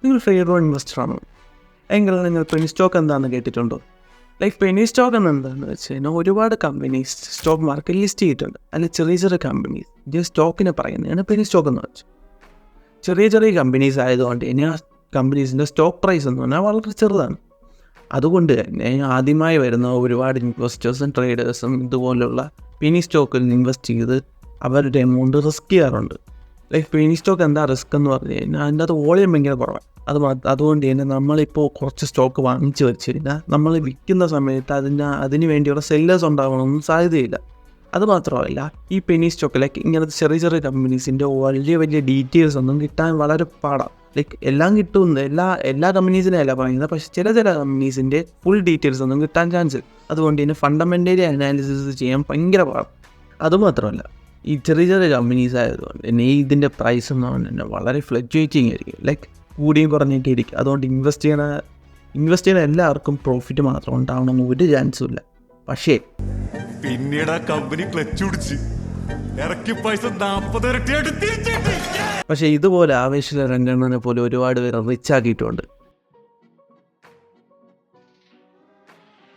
നിങ്ങൾ ഫെയറോ ഇൻവെസ്റ്റർ ആണോ? എങ്കിൽ നിങ്ങൾ പെനി സ്റ്റോക്ക് എന്താണെന്ന് കേട്ടിട്ടുണ്ടോ? ലൈക്ക് പെനി സ്റ്റോക്ക് എന്താണെന്ന് വെച്ച് കഴിഞ്ഞാൽ ഒരുപാട് കമ്പനീസ് സ്റ്റോക്ക് മാർക്കറ്റ് ലിസ്റ്റ് ചെയ്തിട്ടുണ്ട്. അതിൽ ചെറിയ ചെറിയ കമ്പനീസ് ഇത് സ്റ്റോക്കിനെ പറയുന്നതാണ് പെനി സ്റ്റോക്ക് എന്ന് വെച്ചാൽ. ചെറിയ ചെറിയ കമ്പനീസ് ആയതുകൊണ്ട് ഇനി ആ കമ്പനീസിൻ്റെ സ്റ്റോക്ക് പ്രൈസ് എന്ന് പറഞ്ഞാൽ വളരെ ചെറുതാണ്. അതുകൊണ്ട് തന്നെ ആദ്യമായി വരുന്ന ഒരുപാട് ഇൻവെസ്റ്റേഴ്സും ട്രേഡേഴ്സും ഇതുപോലുള്ള പെനി സ്റ്റോക്കിൽ ഇൻവെസ്റ്റ് ചെയ്ത് അവരുടെ എമൗണ്ട് റിസ്ക് ചെയ്യാറുണ്ട്. ലൈക്ക് പെനി സ്റ്റോക്ക് എന്താ റിസ്ക് എന്ന് പറഞ്ഞു കഴിഞ്ഞാൽ അതിൻ്റെ അത് വോളിയം ഭയങ്കര കുറവാണ്. അതുകൊണ്ട് തന്നെ നമ്മളിപ്പോൾ കുറച്ച് സ്റ്റോക്ക് വാങ്ങിച്ച് വെച്ച് കഴിഞ്ഞാൽ നമ്മൾ വിൽക്കുന്ന സമയത്ത് അതിന് വേണ്ടിയുള്ള സെല്ലേഴ്സ് ഉണ്ടാകണമെന്നും സാധ്യതയില്ല. അതുമാത്രമല്ല ഈ പെനി സ്റ്റോക്ക് ലൈക്ക് ഇങ്ങനത്തെ ചെറിയ ചെറിയ കമ്പനീസിൻ്റെ വലിയ വലിയ ഡീറ്റെയിൽസ് ഒന്നും കിട്ടാൻ വളരെ പാടാണ്. ലൈക്ക് എല്ലാം കിട്ടുമെന്ന് എല്ലാ കമ്പനീസിനെ അല്ല പറയുന്നത്, പക്ഷേ ചില കമ്പനീസിൻ്റെ ഫുൾ ഡീറ്റെയിൽസ് ഒന്നും കിട്ടാൻ ചാൻസ്. അതുകൊണ്ട് തന്നെ ഫണ്ടമെൻ്റലി അനാലിസിസ് ചെയ്യാൻ ഭയങ്കര പാടാണ്. അതുമാത്രമല്ല ഈ ചെറിയ ചെറിയ കമ്പനീസ് ആയതുകൊണ്ട് തന്നെ ഇതിൻ്റെ പ്രൈസ് എന്ന് പറഞ്ഞാൽ വളരെ ഫ്ലക്ച്വേറ്റിംഗ് ആയിരിക്കും. ലൈക്ക് കൂടിയും കുറഞ്ഞൊക്കെ ഇരിക്കും. അതുകൊണ്ട് ഇൻവെസ്റ്റ് ചെയ്യുന്ന എല്ലാവർക്കും പ്രോഫിറ്റ് മാത്രം ഉണ്ടാവണമെന്ന് ഒരു ചാൻസും ഇല്ല. പക്ഷേ പിന്നീട് ആ കമ്പനി ക്ലച്ച് പിടിച്ച് ഇറക്കി പൈസ 40 ഇരട്ടിയായിട്ട് തിരിച്ചു. ഇതുപോലെ ആവേശിലെ രംഗണ്ണനെ പോലെ ഒരുപാട് പേര് റിച്ച് ആക്കിയിട്ടുണ്ട്.